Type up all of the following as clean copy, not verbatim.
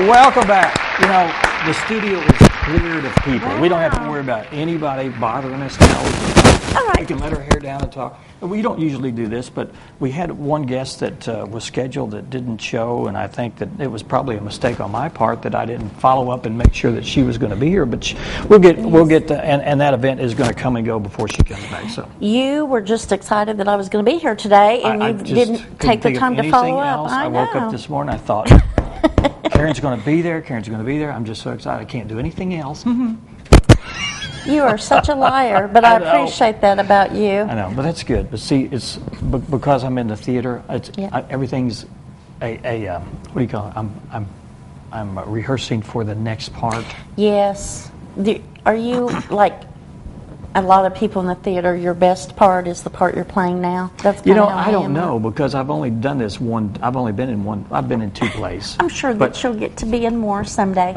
welcome back. You know, the studio is cleared of people. Wow. We don't have to worry about anybody bothering us now. We can let our hair down and talk. We don't usually do this, but we had one guest that was scheduled that didn't show, and I think that it was probably a mistake on my part that I didn't follow up and make sure that she was going to be here. But we'll get and that event is going to come and go before she comes back. So you were just excited that I was going to be here today, and you didn't take the time to follow up. I woke up this morning, I thought, Karen's going to be there. Karen's going to be there. I'm just so excited. I can't do anything else. You are such a liar, but I appreciate that about you. I know, but that's good. But see, it's because I'm in the theater. Everything's what do you call it? I'm rehearsing for the next part. Yes. Are you like a lot of people in the theater? Your best part is the part you're playing now. That's I don't know because I've only done this one. I've only been in one. I've been in two plays. I'm sure that you'll get to be in more someday.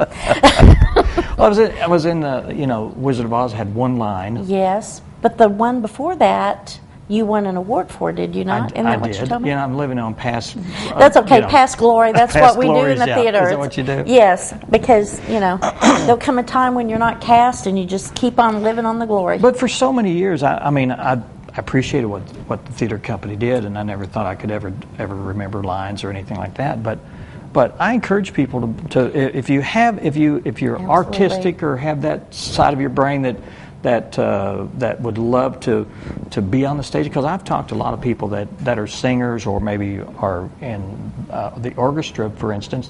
Well, I was in the Wizard of Oz had one line. Yes, but the one before that you won an award for, did you not? Isn't that what you told me? Yeah, I'm living on past. That's okay, past glory. That's past what we do in the theater. Is that what you do? Yes, because there'll come a time when you're not cast and you just keep on living on the glory. But for so many years, I appreciated what the theater company did, and I never thought I could ever remember lines or anything like that. But I encourage people to if you're Absolutely. Artistic or have that side of your brain that would love to be on the stage, because I've talked to a lot of people that are singers or maybe are in the orchestra, for instance.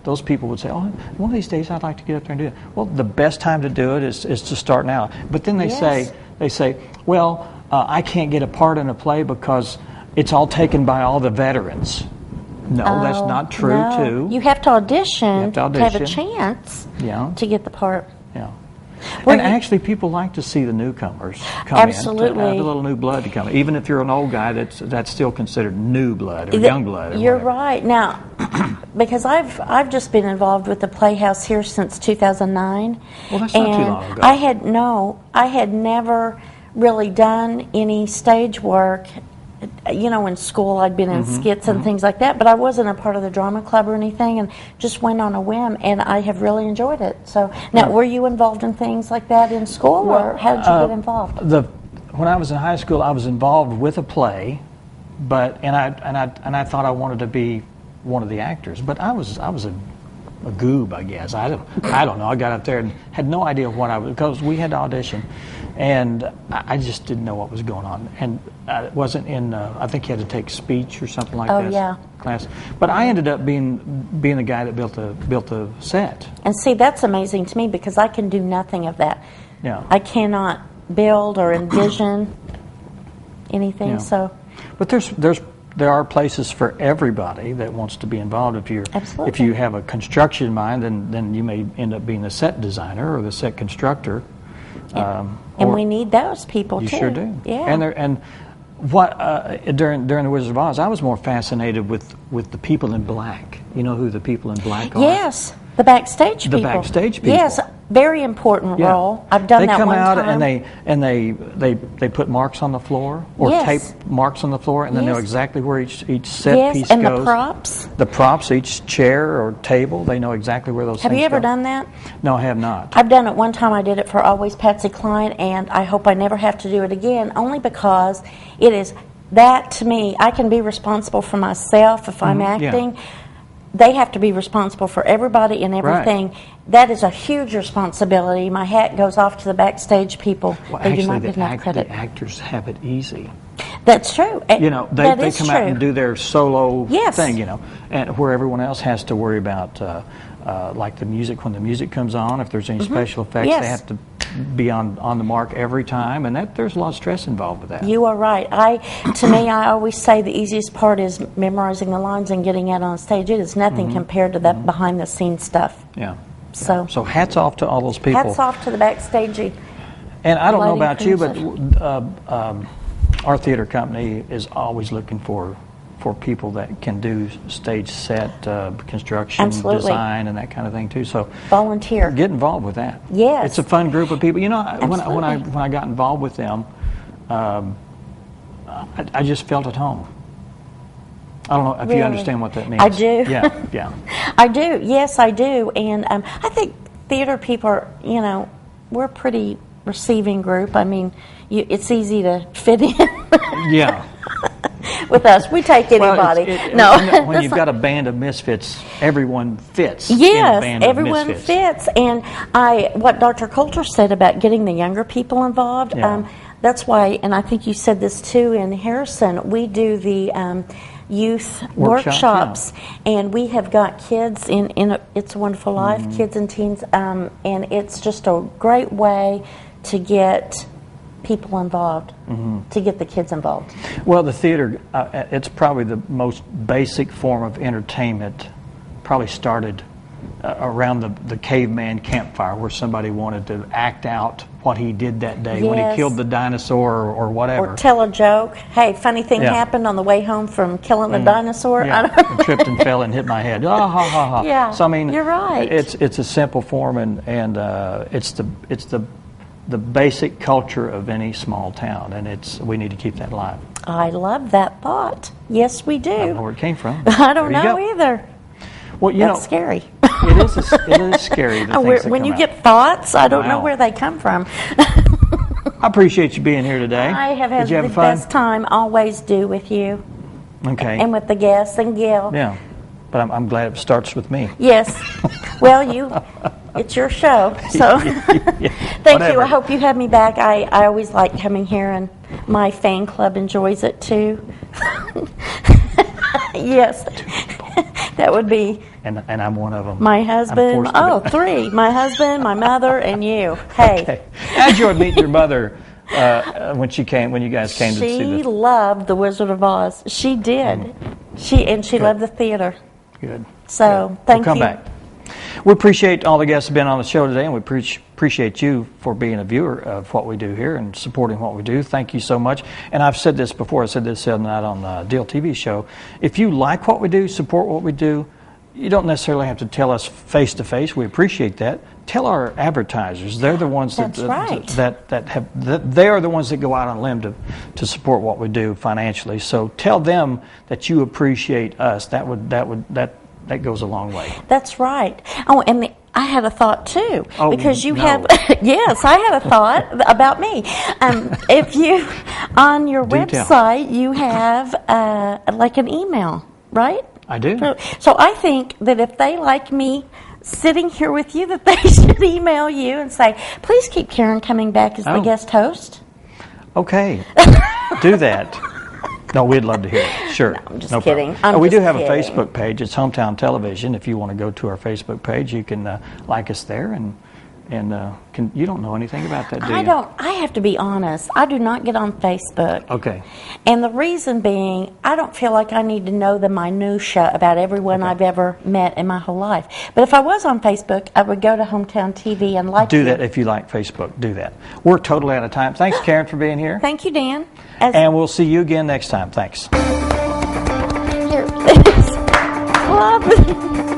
Those people would say, "Oh, one of these days I'd like to get up there and do it." Well, the best time to do it is to start now. But then they say, "Well, I can't get a part in a play because it's all taken by all the veterans." No, that's not true, too. You have to audition to have a chance to get the part. Yeah. And actually, people like to see the newcomers come Absolutely. in. To have a little new blood to come in. Even if you're an old guy, that's still considered new blood or young blood. Or you're whatever. right. Now, because I've just been involved with the Playhouse here since 2009. Well, that's not too long ago. I had never really done any stage work. In school I'd been in skits and things like that, but I wasn't a part of the drama club or anything, and just went on a whim, and I have really enjoyed it. So now, were you involved in things like that in school, or how did you get involved? When I was in high school, I was involved with a play, and I thought I wanted to be one of the actors, but I was a goob, I guess. I don't know. I got up there and had no idea what I was, because we had to audition, and I just didn't know what was going on. And it wasn't in. I think you had to take speech or something like that. Class. But I ended up being the guy that built the set. And see, that's amazing to me because I can do nothing of that. Yeah. I cannot build or envision anything. Yeah. So. But there are places for everybody that wants to be involved. If you have a construction mind, then you may end up being the set designer or the set constructor. And we need those people you too. You sure do. Yeah. During the Wizard of Oz, I was more fascinated with the people in black. You know who the people in black are? Yes, the backstage people. The backstage people. Yes, very important role. I've done that one time. They come out and they put marks on the floor or tape marks on the floor, and then know exactly where each set piece and goes. The props. The props, each chair or table, they know exactly where those things go. Have you ever done that? No, I have not. I've done it one time. I did it for Always Patsy Cline, and I hope I never have to do it again, only because it is that, to me, I can be responsible for myself if I'm acting. Yeah. They have to be responsible for everybody and everything. Right. That is a huge responsibility. My hat goes off to the backstage people. Well, they actually, do not get enough credit. The actors have it easy. That's true. They come out and do their solo thing, and where everyone else has to worry about, like the music, when the music comes on, if there's any special effects, they have to be on the mark every time, and there's a lot of stress involved with that. You are right. To me, I always say the easiest part is memorizing the lines and getting out on stage. It is nothing compared to that behind-the-scenes stuff. Yeah. So hats off to all those people. Hats off to the backstagey. And I don't know about you, but our theater company is always looking for people that can do stage set construction, design, and that kind of thing too. So volunteer, get involved with that. Yes, it's a fun group of people. When I got involved with them, I just felt at home. I don't know if you Really. understand what that means. I do. Yeah, yeah. I do. Yes, I do. And I think theater people are, we're a pretty receiving group. I mean, it's easy to fit in. Yeah. With us, we take anybody. When you've got a band of misfits, everyone fits. Yes, in a band everyone of misfits. fits. And what Dr. Coulter said about getting the younger people involved, Yeah. that's why, and I think you said this too in Harrison, we do the youth workshops, and we have got kids in It's a Wonderful Life, kids and teens, and it's just a great way to get people involved, to get the kids involved. Well, the theater, it's probably the most basic form of entertainment. Probably started around the caveman campfire, where somebody wanted to act out what he did that day when he killed the dinosaur or whatever. Or tell a joke. Hey, funny thing happened on the way home from killing the dinosaur. Yeah. I tripped and fell and hit my head. Ah, ha, ha, ha. Yeah, so I mean, you're right. It's a simple form, and it's the basic culture of any small town, and we need to keep that alive. I love that thought. Yes, we do. I don't know where it came from. I don't know either. Well, That's scary. It is scary. The things that when come you out. get thoughts, I don't know Wow. where they come from. I appreciate you being here today. I have had Did you have the fun? best time, always do, with you Okay. and with the guests and Gil. Yeah, but I'm glad it starts with me. Yes. Well, it's your show, so thank you. Whatever. I hope you have me back. I always like coming here, and my fan club enjoys it too. Yes, that would be And I'm one of them. my I'm husband. forced to Oh, do- 3. My husband, my mother, and you. Hey. Okay. I enjoyed meeting your mother when you guys came to see She the. loved The Wizard of Oz. She did. She loved the theater. Good. So, Good. thank We'll come you. back. We appreciate all the guests who have been on the show today, and we appreciate you for being a viewer of what we do here and supporting what we do. Thank you so much. And I've said this before. I said this the other night on the Deal TV show. If you like what we do, support what we do, you don't necessarily have to tell us face to face. We appreciate that. Tell our advertisers. They're the ones That's right. they are the ones that go out on a limb to support what we do financially. So tell them that you appreciate us. That goes a long way. That's right. Oh, and I had a thought too, Oh, because you no. have. Yes, I had a thought about me. If you on your Do tell. website you have like an email, right? I do. So I think that if they like me sitting here with you, that they should email you and say, "Please keep Karen coming back as the Oh. guest host." Okay. Do that. No, we'd love to hear it. Sure. No, I'm just No kidding. problem. We do just have kidding. a Facebook page. It's Hometown Television. If you want to go to our Facebook page, you can like us there. And you don't know anything about that, do you? I don't. I have to be honest. I do not get on Facebook. Okay. And the reason being, I don't feel like I need to know the minutia about everyone I've ever met in my whole life. But if I was on Facebook, I would go to Hometown TV and like Do you. that if you like Facebook. Do that. We're totally out of time. Thanks, Karen, for being here. Thank you, Dan. And we'll see you again next time. Thanks. Here. Club.